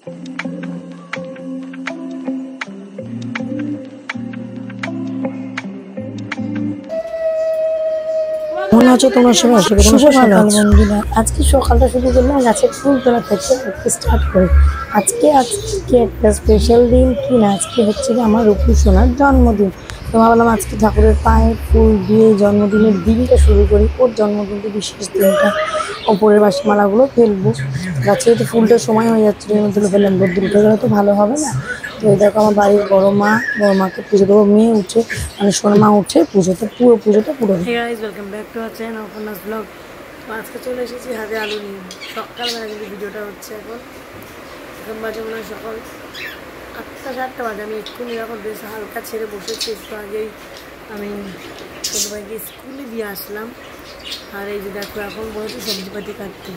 মনে হচ্ছে তোমার সবাই আশা করি ভালো আছো বন্ধুরা। আজকে সকালটা শুরু করলাম গাছের ফুল তোলা থেকে স্টার্ট করে। আজকে একটা স্পেশাল দিন কিনা, আজকে হচ্ছে কি আমার রূপু সোনার জন্মদিন। তো ভাবলাম আজকে ঠাকুরের পায়ে ফুল দিয়ে জন্মদিনের দিনটা শুরু করি। ওর জন্মদিনটা বিশেষ দিনটা, ওপরের বাসিমালাগুলো ফেলবো। গাছে তো ফুলটার সময় হয়ে যাচ্ছে, এর মধ্যে ফেললাম, রোদ্দুর উঠে গেলে তো ভালো হবে না। তো এই দেখো আমার বাড়ির বড় মাকে পুজো দেবো। মেয়ে উঠে মানে সোনা উঠে পুজোটা পুরো welcome back to our channel Aparna's blog. তো আজকে চলে এসেছি হাতে আলু নিয়ে। সকালবেলা কিন্তু ভিডিওটা হচ্ছে এখন বাজে মনে হয় সকাল 8টা 7টা বাজে। আমি এক্ষুনি এখন বেশ হালকা ছেড়ে বসেছি। একটু আগেই আমি ছোটো ভাইকে স্কুলে দিয়ে আসলাম। আর এই যে দেখো এখন বলেছি সবজিপাতি কাটতে।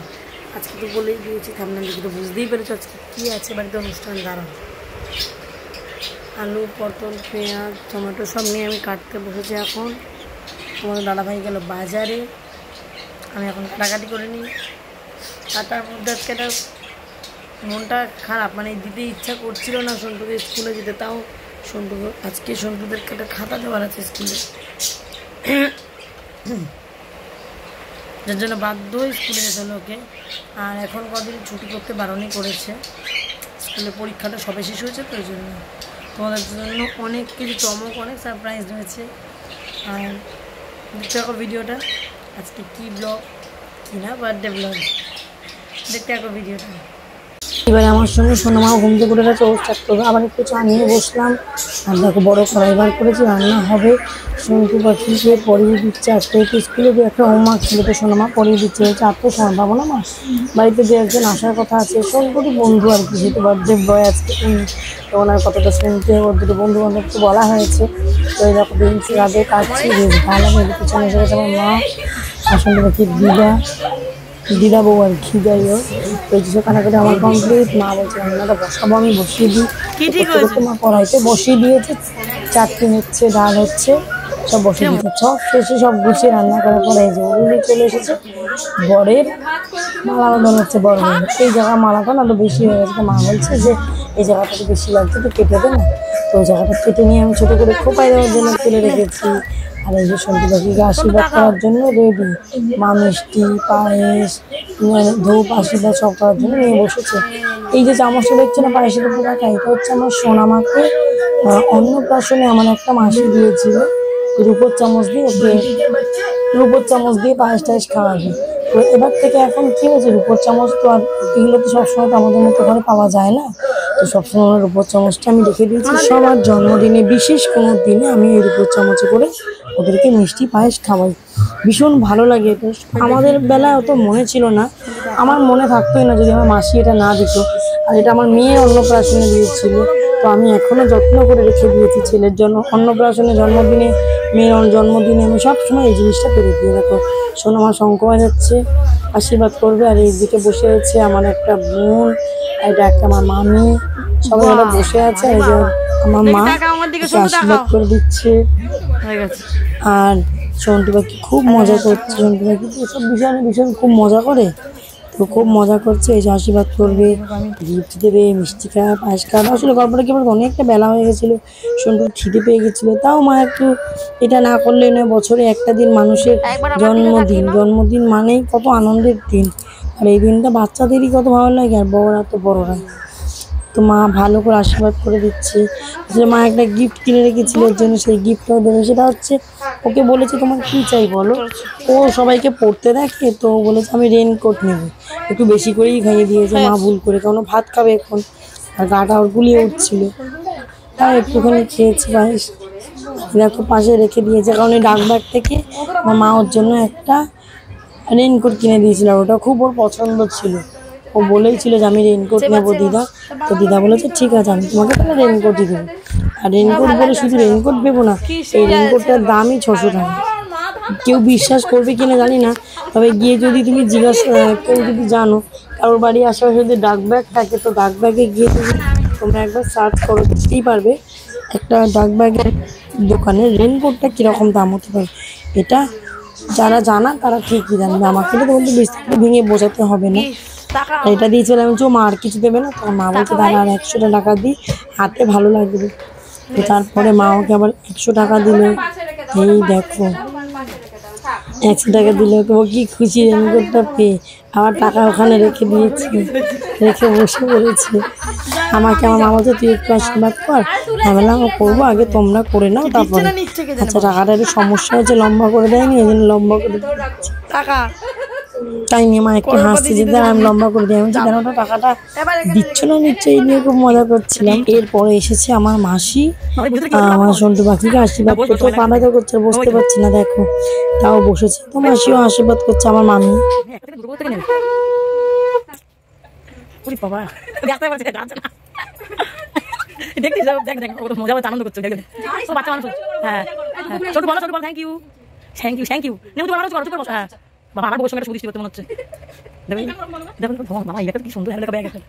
আজকে তো বলেই দিয়েছি, থামনা দেখে তো বুঝতেই পেরেছো আজকে কী আছে বাড়িতে অনুষ্ঠান। দাঁড়ান, আলু, পটল, পেঁয়াজ, টমেটো সব নিয়ে আমি কাটতে বসেছি। এখন তোমাদের দাদাভাই গেল বাজারে, আমি এখন কাটাকাটি করে নিই। কাটার মধ্যে আজকে একটা মনটা খারাপ, মানে দিতে ইচ্ছা করছিল না সন্টুকে স্কুলে যেতে। তাও আজকে সন্টুদেরকে একটা খাতা দেওয়ার আছে স্কুলে, যার জন্য বাধ্য হয়ে স্কুলে যেতে হলো ওকে। আর এখন কদিন ছুটি করতে বারণই করেছে, স্কুলে পরীক্ষাটা সবে শেষ হয়েছে, তো ওই জন্য তোমাদের জন্য অনেক কিছু চমক, অনেক সারপ্রাইজ রয়েছে। আর দেখতে থাকো ভিডিওটা। আজকে কি ব্লগ কিনা বার্থডে ব্লগ, দেখতে থাকো ভিডিওটা। এবারে আমার সঙ্গে সোনামাও ঘুম থেকে উঠে গেছে, ও স্টার্ট করবে। আবার একটু চা নিয়ে বসলাম। আর দেখো বড় কড়াই বার করেছি, রান্না হবে। সন্টু পাখিকে পড়িয়ে দিচ্ছে। আজকে একটু স্কুলে দিয়ে একটা হোমওয়ার্ক ছিল, তো সোনামা পড়িয়ে দিচ্ছে। আর তো সময় পাবো না মা, বাড়িতে যে একজন আসার কথা আছে, সন্টুরই বন্ধু আর কি, যেহেতু বার্থডে বয় আজকে, তো ওনার কথাটা শুনতে ওর দুটো বন্ধু বান্ধবকে বলা হয়েছে। তো এই দেখো বেঞ্চি আগে কাটছি, বেশ ভালো লাগে। পিছনে এসে গেছে আমার মা, আর সন্টু পাখির দিদা বউ আর কি। যাই হোক, ওই কিছু কাটাকাটি আমার কমপ্লিট। মা বলছে রান্নাটা বসাবো, আমি বসিয়ে দিই। মা কড়াইতে বসিয়ে দিয়েছে, চাটনি হচ্ছে, ডাল হচ্ছে, সব বসিয়ে দিয়েছে। সব শেষে সব গুছিয়ে রান্না করার পরে এই যে উনি চলে এসেছে। বরের মালা বাঁধানো হচ্ছে, বড় বড় এই জায়গা মালাটা না তো বেশি হয়ে গেছে। তো মা বলছে যে এই জায়গাটা তো বেশি লাগছে, তো কেটে দে না। তো ওই জায়গাটা কেটে নিয়ে আমি ছোটো করে খোপাই দেওয়ার জন্য তুলে রেখেছি। আর এই যে সন্টু পাখিকে আশীর্বাদ করার জন্য রেডি। মা মিষ্টি, পায়েস, ধূপ, আশীর্বাদ সব করার জন্য নিয়ে বসেছে। এই যে চামচটা দেখছে না পায়েসের উপর রাখা, এটা হচ্ছে আমার সোনামাকে অন্নপ্রাশনে আমার একটা মাসি দিয়েছিল। রূপোর চামচ দিয়ে পায়েস টায়েস খাওয়াবে। তো এবার থেকে এখন কি হয়েছে, রূপোর চামচ তো আর এগুলো তো সবসময় তো আমাদের মতো ঘরে পাওয়া যায় না। তো সবসময় আমার রূপোর চামচটা আমি রেখে দিয়েছি। সবার জন্মদিনে, বিশেষ কোনো দিনে আমি এই রূপোর চামচে করে ওদেরকে মিষ্টি পায়েস খাওয়াই। ভীষণ ভালো লাগে। তো আমাদের বেলায় অত মনে ছিল না, আমার মনে থাকতোই না যদি আমার মাসি এটা না দিত। আর এটা আমার মেয়ে অন্নপ্রাশনে দিয়েছিল, তো আমি এখনও যত্ন করে রেখে দিয়েছি ছেলের জন্য। অন্নপ্রাশনে, জন্মদিনে, মেয়ের জন্মদিনে আমি সবসময় এই জিনিসটা পেরে দিয়ে রাখো। সোনামা শঙ্খ বাজাচ্ছে, আশীর্বাদ করবে। আর এই দিকে বসে আছে আমার একটা বোন, এটা একটা আমার মামি, সবাই ওরা বসে আছে। এই যে আমার মা আশীর্বাদ করে দিচ্ছে। আর সন্টু পাখি খুব মজা করছে। সন্টু পাখি এসব ভীষণ খুব মজা করে, তো খুব মজা করছে। এই যে আশীর্বাদ করবে, গিফট দেবে, মিষ্টি খাওয়া, পায়েস খাওয়া। আসলে গল্পটা কি বলতো, অনেকটা বেলা হয়ে গেছিলো, সন্টুর খিদে পেয়ে গেছিলো। তাও মা একটু এটা না করলে নয়, বছরে একটা দিন মানুষের জন্মদিন মানেই কত আনন্দের দিন। আর এই দিনটা বাচ্চাদেরই কত ভালো লাগে, আর বড়রা তো বড়রাই। তো মা ভালো করে আশীর্বাদ করে দিচ্ছে। যে মা একটা গিফট কিনে রেখেছিল ওর জন্য, সেই গিফটটাও দেবে। সেটা হচ্ছে, ওকে বলেছে তোমার কী চাই বলো। ও সবাইকে পড়তে দেখে, তো বলেছে আমি রেনকোট নেব। একটু বেশি করেই খাইয়ে দিয়েছে মা ভুল করে, কারণ ভাত খাবে এখন, আর গাটা ওর গুলিয়ে উঠছিল। তাও একটুখানি খেয়েছি পায়েস। দেখো পাশে রেখে দিয়েছে, কারণ এই ডাকবাগ থেকে আমার মা ওর জন্য একটা রেনকোট কিনে দিয়েছিল। ওটা খুব ওর পছন্দ ছিল। ও বলেই ছিল যে আমি রেনকোট নেবো দিদা। তো দিদা বলেছে ঠিক আছে, আমি তোমাকে তাহলে রেনকোটই দেবো। আর রেনকোট বলে শুধু রেনকোট দেবো না, এই রেনকোটটার দামই 600 টাকা। কেউ বিশ্বাস করবে কিনা জানি না, তবে গিয়ে যদি তুমি কেউ যদি জানো কারোর বাড়ি আশেপাশে যদি ডাকব্যাগ থাকে, তো ডাকব্যাগে গিয়ে যদি তোমরা একবার সার্চ করো, বুঝতেই পারবে একটা ডাকব্যাগের দোকানে রেনকোটটা কীরকম দাম হতে পারে। এটা যারা জানা তারা ঠিকই জানবে, আমাকে তো বলতে বিস্তারিত ভেঙে বোঝাতে হবে না। এটা দিয়েছিলাম যে মা আর কিছু দেবে না, তখন মা বলছে দাঁড়া আর 100 টাকা দিই, হাতে ভালো লাগবে। তো তারপরে মা ওকে আবার 100 টাকা দিল। এই দেখো 100 টাকা দিল, ও কি খুশি রেনকোটটা পেয়ে। আবার টাকা ওখানে রেখে দিয়েছি, রেখে বসে পড়েছে। আমাকে আমার মা বলছে তুই একটু আশীর্বাদ কর। আমি বললাম করবো, আগে তোমরা করে নাও তারপরে। আচ্ছা টাকাটা একটু সমস্যা হয়েছে, লম্বা করে দেয়নি, এই জন্য লম্বা করে দিচ্ছি টাকা। তাই নিয়ে মা একটু হাসছে যে আমি লম্বা করে দিই। আমি কেন ওটা টাকাটা দিচ্ছ না নিচ্ছে, এই নিয়ে খুব মজা করছিলাম। এরপরে এসেছে আমার মাসি, আমার সন্টু পাখিকে আশীর্বাদ করতে, পালাতে করছে, বসতে পারছি না দেখো, তাও বসেছে। তো মাসিও আশীর্বাদ করছে আমার মামি। আনন্দ করছে বাচ্চা মানুষ। হ্যাঁ ছোট বলো, ছোট বলো thank you thank you thank you. হ্যাঁ বাবা আমার বউর সঙ্গে সুদৃষ্টি করতে মনে হচ্ছে। বাবা এটা কি সুন্দর ব্যাগ একটা।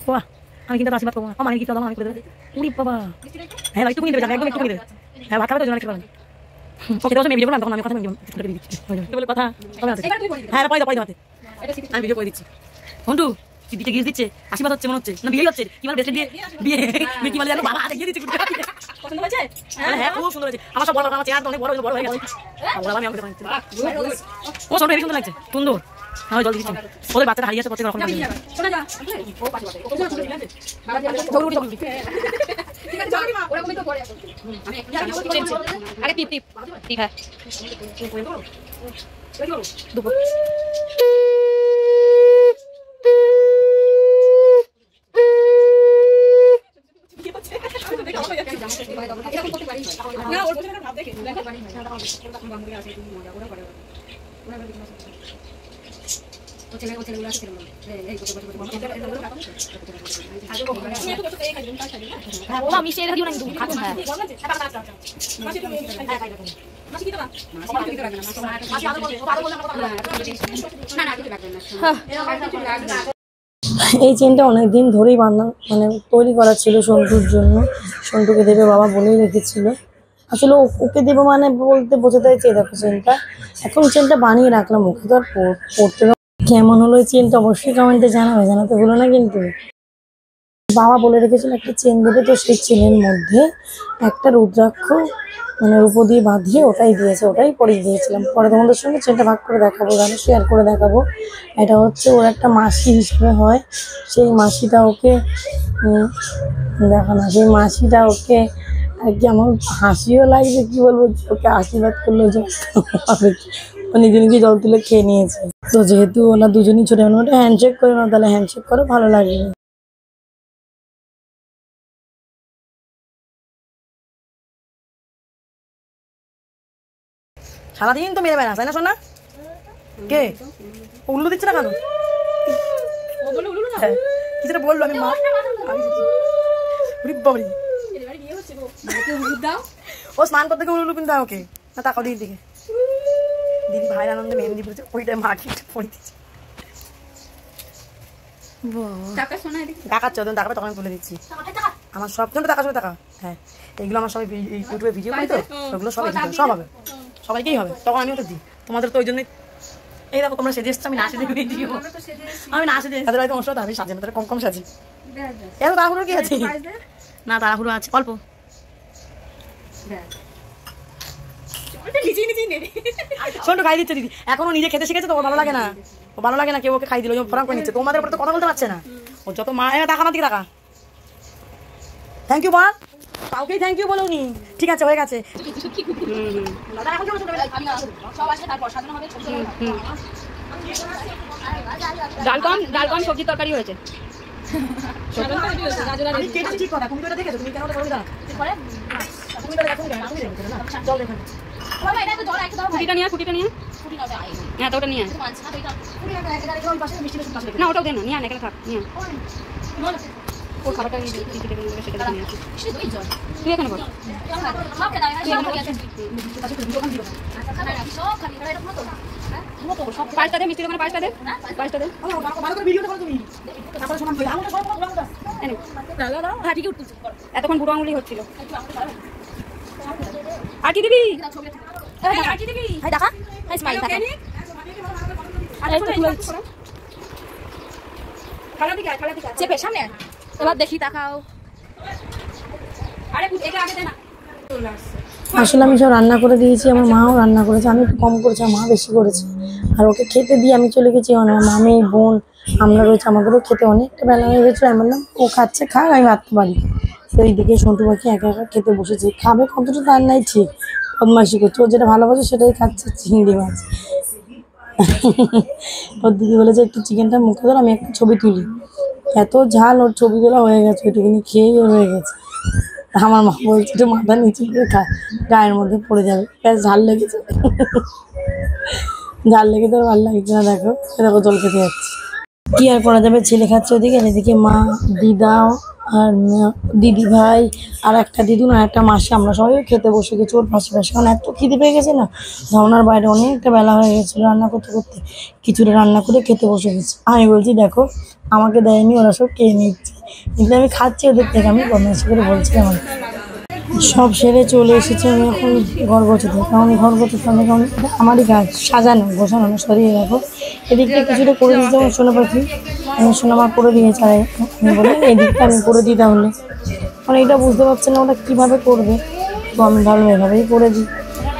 বাবা আমি কিন্তু আশীর্বাদ করবো, আমার কি আমি করে দেবে। উড়ি বাবা হ্যাঁ একটু কিনে দেবে, একদম একটু কিনে দেবে। হ্যাঁ ভাত খাবে তো জন্য পারেন। ওকে দশ ভিডিও করলাম, তখন আমি কথা বলে কথা হ্যাঁ পয়দা পয়দা হাতে আমি ভিডিও করে দিচ্ছি। হন্টু দিতে গিয়ে দিচ্ছে, আশীর্বাদ হচ্ছে মনে হচ্ছে না, বিয়ে হচ্ছে কি বলে বেসে দিয়ে বিয়ে কি বলে জানো, বাবা দেখিয়ে দিচ্ছে। পছন্দ হয়েছে? হ্যাঁ খুব সুন্দর হয়েছে। আমার সব বড় আমার চেহারা অনেক বড় বড় হয়ে গেছে। আমি ও সুন্দর সুন্দর লাগছে, সুন্দর। হ্যাঁ জল দিচ্ছি, ওদের বাচ্চাটা হারিয়ে আছে প্রত্যেক রকম। আরে টিপ টিপ ঠিক হ্যাঁ এই চেনটা অনেকদিন ধরেই বাঁধা মানে তৈরি করা ছিল সন্টুর জন্য, সন্টুকে দেবে বাবা বলেই রেখেছিল। আসলে ওকে দেবো মানে বলতে বোঝাতে চাইছে দেখো চেনটা, এখন চেনটা বানিয়ে রাখলাম, ওকে তো আর পড়তে কেমন হলো এই চেনটা অবশ্যই কমেন্টে জানাবে, জানাতে ভুলো না কিন্তু। বাবা বলে রেখেছিল একটা চেন দেবে, তো সেই চেনের মধ্যে একটা রুদ্রাক্ষ মানে রূপো দিয়ে বাঁধিয়ে ওটাই দিয়েছে, ওটাই পরিয়ে দিয়েছিলাম। পরে তোমাদের সঙ্গে চেনটা ভাগ করে দেখাবো, আমি শেয়ার করে দেখাবো। এটা হচ্ছে ওর একটা মাসি হিসেবে হয়, সেই মাসিটা ওকে দেখানো, সেই মাসিটা ওকে আর কি আমার হাসিও লাগছে, কি বলবো, ওকে আশীর্বাদ করলো যে নিজে নিজে জল তুলে খেয়ে নিয়েছে। তো যেহেতু ওরা দুজনই ছোট, ওটা হ্যান্ডশেক করে না, তাহলে হ্যান্ডশেক করো, ভালো লাগবে। সারাদিন তো মেরে বেড়াস তাই না শোনা? কে উল্লু দিচ্ছে না কেন? কিছুটা বললো আমি মা ও স্নান করতে গিয়ে উল্লু কিন্তু ওকে না, তাকাও দিদির দিকে। দিদি ভাইয়ের আনন্দে মেহেন্দি পড়েছে, ওইটাই মাটি পড়ে দিচ্ছে। টাকাচ্ছ টাকাটা তখন তুলে দিচ্ছি। আমার সব জন্য টাকা সবাই টাকা। হ্যাঁ এইগুলো আমার সবাই ইউটিউবে ভিডিও করি তো, ওগুলো সব সব হবে, সবাইকেই হবে, তখন আমিও তো দিই তোমাদের। তো ওই জন্যই এই দেখো তোমরা সেজে এসছো, আমি না সেজে ভিডিও, আমি না সেজে তাদের হয়তো অনুষ্ঠান আমি সাজি না, তাদের কম কম সাজি। এত তাড়াহুড়ো কি আছে? না তাড়াহুড়ো আছে অল্প। শোনো খাই দিচ্ছে দিদি, এখনো নিজে খেতে শিখেছে তো, ভালো লাগে না, ও ভালো লাগে না কেউ ওকে খাই দিল, ফরাম করে নিচ্ছে। তোমাদের উপরে তো কথা বলতে পারছে না ও, যত মা টাকা আমার দিকে টাকা। থ্যাংক ইউ বল, কাউকেই থ্যাংক ইউ বলো নি, ঠিক আছে হয়ে গেছে। ডাল কম সবজি তরকারি হয়েছে। খুঁটিটা নিয়ে হ্যাঁ তো ওটা নিয়ে না, ওটাও দে না, নিয়ে আন এখানে থাক, নিয়ে ও খাবারটা সেটা নিয়ে তুই এখানে বল। পাঁচটা দে, মিষ্টির ওখানে পাঁচটা দে, পাঁচটা দে। এতক্ষণ বুড়ো আঙুলি হচ্ছিল। আর কি দিবি? দেখা চেপে সামনে এবার দেখি তাকাও। আরে এটা আগে দে না। আসলে আমি সব রান্না করে দিয়েছি, আমার মাও রান্না করেছে, আমি একটু কম করেছি, আমার মা বেশি করেছে। আর ওকে খেতে দিয়ে আমি চলে গেছি, আমার মামি বোন আমরা রয়েছে, আমাদেরও খেতে অনেকটা বেলা হয়ে গেছিলো। আমি বললাম ও খাচ্ছে খাক, আমি ভাবতে পারি। তো এইদিকে সন্টু পাখি একা একা খেতে বসেছে, খাবে কতটা তার নাই ঠিক, বদমাইশি করছে, ও যেটা ভালোবাসে সেটাই খাচ্ছে, চিংড়ি মাছ। ওর দিদি বলেছে একটু চিকেনটা মুখে ধর, আমি একটা ছবি তুলি। এত ঝাল, ওর ছবি তোলা হয়ে গেছে, ওইটুকুনি খেয়েই ওর হয়ে গেছে। আমার মা বলছে একটু মাথা নিচে করে খা, গায়ের মধ্যে পড়ে যাবে, ব্যাস ঝাল লেগেছে। ঝাল লেগে তো আর ভালো লাগছে না, দেখো দেখো জল খেতে যাচ্ছে। কি আর করা যাবে, ছেলে খাচ্ছে ওদিকে, আর এদিকে মা, দিদা আর দিদি ভাই আর একটা দিদুন আর একটা মাসি, আমরা সবাই খেতে বসে গেছি ওর পাশে পাশে, কারণ এত খিদে পেয়ে গেছে না, ধারণার বাইরে অনেকটা বেলা হয়ে গেছিলো রান্না করতে করতে। কিছুটা রান্না করে খেতে বসে গেছি। আমি বলছি দেখো আমাকে দেয়নি, ওরা সব খেয়ে নিচ্ছে, কিন্তু আমি খাচ্ছি ওদের থেকে, আমি বদমাইশি করে বলছিলাম। সব সেরে চলে এসেছে, আমি এখন ঘর গোছাতে, কারণ ঘর গোছাতে হবে, কারণ এটা আমারই কাজ, সাজানো গোছানো না, সরিয়ে রাখো। এদিকটা কিছুটা করে দিতে হবে, সোনা পাখি সোনা মা করে দিয়েছে, আর আমি বলি এদিকটা আমি করে দিই তাহলে, মানে এটা বুঝতে পারছে না ওটা কীভাবে করবে, তো আমি ভালো এভাবেই করে দিই।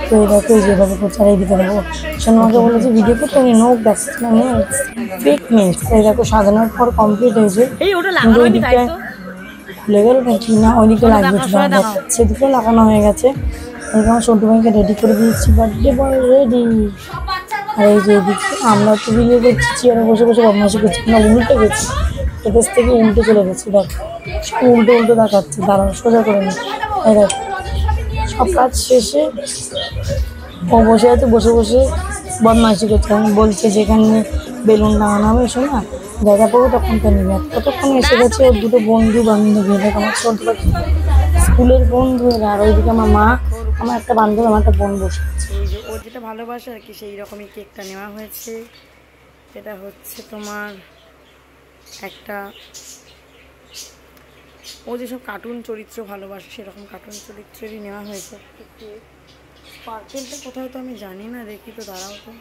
তো এটাকে যেভাবে করছে, আর এইদিকে দেখো সোনা মাকে বলেছি ভিডিও করতে, উনি নোক দেখছে মানে ফেক নেই। এই দেখো সাজানোর পর কমপ্লিট হয়েছে, এই ওটা কিন্তু লাগানো ওই হয়নি তাই দিকটায় তো। খুলে গেল নাকি না, ওইদিকে লাগবে, সেদিকেও লাগানো হয়ে গেছে। এদিকে আমার ছোটো ভাইকে রেডি করে দিয়েছি, বার্থডে বয় রেডি। আর এই যে এদিকে আমরা তো বিলিয়ে করছি, চেয়ারে বসে বসে বদমাশি করছি, আমরা উল্টে গেছি, এদেশ থেকে উল্টে চলে গেছি, দেখ সব উল্টো উল্টো দেখাচ্ছে, দাঁড়ানো সোজা করে নি। এই দেখ সব কাজ শেষে ও বসে আছে, বসে বসে বদমাইশি করছে, আমি বলছে যেখানে বেলুন লাগানো হবে এসো না, জায়গা পাবো তখন তো নিবে। ততক্ষণ এসে গেছে ওর দুটো বন্ধু বান্ধবী, দেখ আমার ছোট স্কুলের বন্ধু এরা, আর ওইদিকে আমার মা, আমার একটা বান্ধবী, আমার একটা বোন বসে আছে। এই যে ওর যেটা ভালোবাসে আর কি, সেই রকমই কেকটা নেওয়া হয়েছে। এটা হচ্ছে তোমার একটা, ও যেসব কার্টুন চরিত্র ভালোবাসে সেরকম কার্টুন চরিত্রেরই নেওয়া হয়েছে। স্পার্কেলটা কোথাও তো আমি জানি না, দেখি তো দাঁড়াও তো।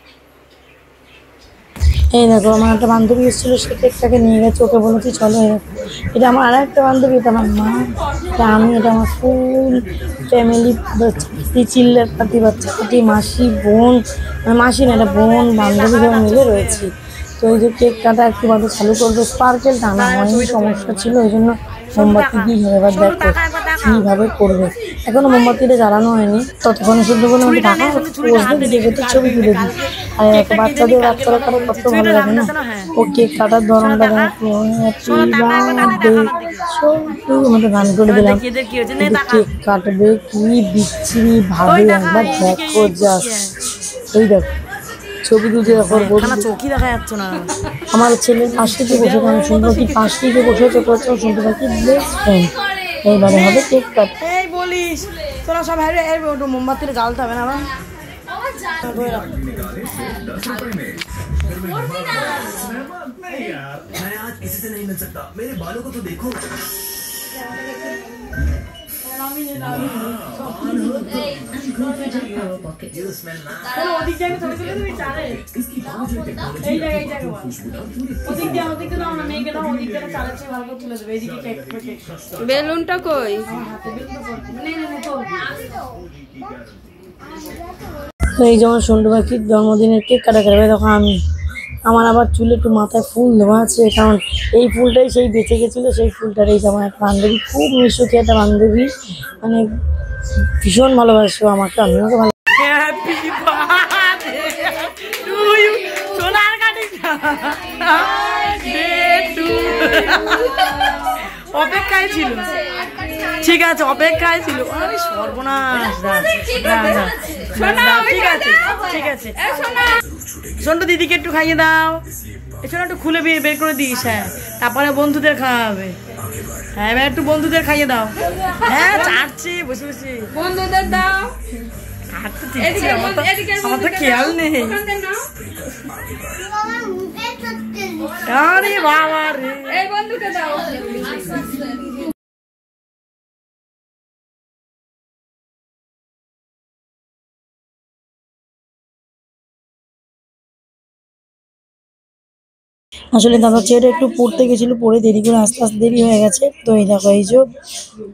এই দেখো আমার একটা বান্ধবী এসেছিলো, সে কেকটাকে নিয়ে গেছে, ওকে বলেছি চলো। এটা আমার আর একটা বান্ধবী, এটা আমার মা, এটা আমি, এটা আমার ফুল ফ্যামিলি, চিল্লার পাতি বাচ্চা পাতি, মাসি বোন, মানে মাসি না এটা বোন, বান্ধবী সবাই মিলে রয়েছি। তো এই যে কেক কাটা একটু বাদে চালু করবে, স্পার্কেল টানা হয়নি, সমস্যা ছিল, ওই জন্য মোমবাতি দিয়ে এবার দেখো কীভাবে করবে। এখনো মোমবাতিটা জ্বালানো হয়নি, ততক্ষণে শুধু বলে আমাকে টাকা বসবে, ভিডিও করতে ছবি তুলে দিই। আর একটা বাচ্চাদের বাচ্চারা কারো কত ভালো লাগে না, ও কেক কাটার ধরনটা দেখো, আমাদের গান করে দিলাম, কেক কাটবে কি বিচ্ছিরি ভাবে, একবার দেখো জাস্ট, এই দেখো ছবি তুলতে দেখো, চোখই দেখা যাচ্ছে না। আমার ছেলের পাশ থেকে বসে, কারণ শুনতে পাখি পাশ থেকে বসে চোখ হচ্ছে শুনতে পাখি বেস্ট ফ্রেন্ড। এইবারে হবে কেক কাট। এই বলিস তোরা সব হ্যাঁ ওটা মোমবাতিটা জ্বালতে হবে না, मैं आज किसी से नहीं मिल सकता, मेरे बालों को तो देखो। বেলুনটা কই? এই যেমন সন্টু পাখির জন্মদিনের কেক কাটা করবে, তখন আমি আমার আবার চুলে একটু মাথায় ফুল দেওয়া আছে, কারণ এই ফুলটাই সেই বেঁচে গেছিলো, সেই ফুলটার এই যে আমার একটা বান্ধবী, খুব মিশুকি একটা বান্ধবী, মানে ভীষণ ভালোবাসো আমাকে, আমিও ওকে ভালো। অপেক্ষায় ছিল, ঠিক আছে অপেক্ষায় ছিল, সর্বনাশ। ঠিক আছে ঠিক আছে, শোনো দিদিকে একটু খাইয়ে দাও, শোনো একটু খুলে বের করে দিস, হ্যাঁ তারপরে বন্ধুদের খাওয়াবে, হ্যাঁ এবার একটু বন্ধুদের খাইয়ে দাও, হ্যাঁ চাটছি বসে বসে, বন্ধুদের দাও, আমার তো খেয়াল নেই। আরে বাবা রে, এই বন্ধুকে দাও। আসলে দাদার ছেলেটা একটু পড়তে গেছিলো, পড়ে দেরি করে আস্তে আস্তে দেরি হয়ে গেছে। তো এই দেখো এই যে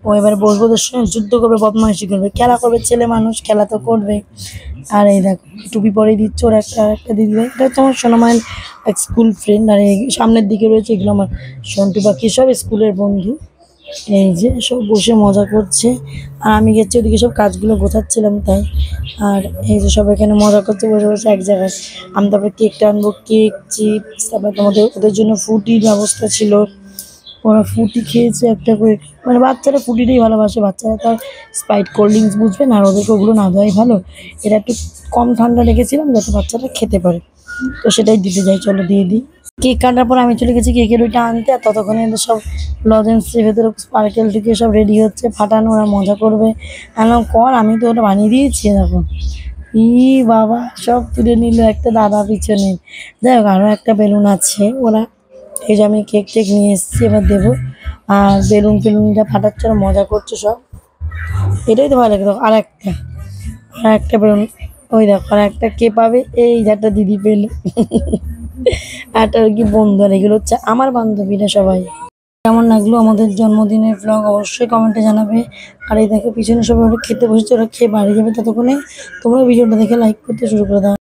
ও এবারে বসবো ওদের সঙ্গে যুদ্ধ করবে, বদমাইশি করবে, খেলা করবে, ছেলে মানুষ খেলা তো করবে। আর এই দেখো টুপি পরে দিচ্ছে ওর একটা দিদি ভাই, এটা হচ্ছে আমার সোনামায়ের এক স্কুল ফ্রেন্ড। আর এই সামনের দিকে রয়েছে এগুলো আমার সন্টু পাখি, সব স্কুলের বন্ধু। এই যে সব বসে মজা করছে, আর আমি গেছি ওদিকে সব কাজগুলো গোছাচ্ছিলাম তাই। আর এই যে সব এখানে মজা করছে বসে বসে এক জায়গায়। আমি তারপরে কেকটা আনবো, কেক, চিপস, তারপরে তোমাদের ওদের জন্য ফ্রুটির ব্যবস্থা ছিল, ওরা ফ্রুটি খেয়েছে একটা করে। মানে বাচ্চারা ফ্রুটিটাই ভালোবাসে, বাচ্চারা তো আর স্প্রাইট কোল্ড ড্রিঙ্কস বুঝবে না, আর ওদেরকে ওগুলো না দেওয়াই ভালো। এটা একটু কম ঠান্ডা রেখেছিলাম যাতে বাচ্চারা খেতে পারে, তো সেটাই দিতে যাই, চলো দিয়ে দিই। কেক কাটার পর আমি চলে গেছি কেকের ওইটা আনতে, আর ততক্ষণে এদের সব লজেন্সের ভেতরে স্পার্কেল ঢুকে সব রেডি হচ্ছে, ফাটানো, ওরা মজা করবে। আনলাম কর, আমি তো ওটা বানিয়ে দিয়েছি দেখো। ই বাবা, সব তুলে নিল একটা দাদা পিছনে। যাই হোক আরও একটা বেলুন আছে, ওরা এই যে আমি কেক টেক নিয়ে এসেছি, এবার দেবো। আর বেলুন ফেলুনটা ফাটাচ্ছে, ওরা মজা করছে সব, এটাই তো ভালো লাগে। দেখো আর একটা বেলুন, ওই দেখো আর একটা কে পাবে, এই যে একটা দিদি পেলো। আর আর কি বন্ধু, আর এগুলো হচ্ছে আমার বান্ধবীরা সবাই। কেমন লাগলো আমাদের জন্মদিনের ব্লগ অবশ্যই কমেন্টে জানাবে। আর এই দেখো পিছনে সবাই ওরা খেতে বসেছে, ওরা খেয়ে বাড়ি যাবে, ততক্ষণে তোমরা ভিডিওটা দেখে লাইক করতে শুরু করে দাও।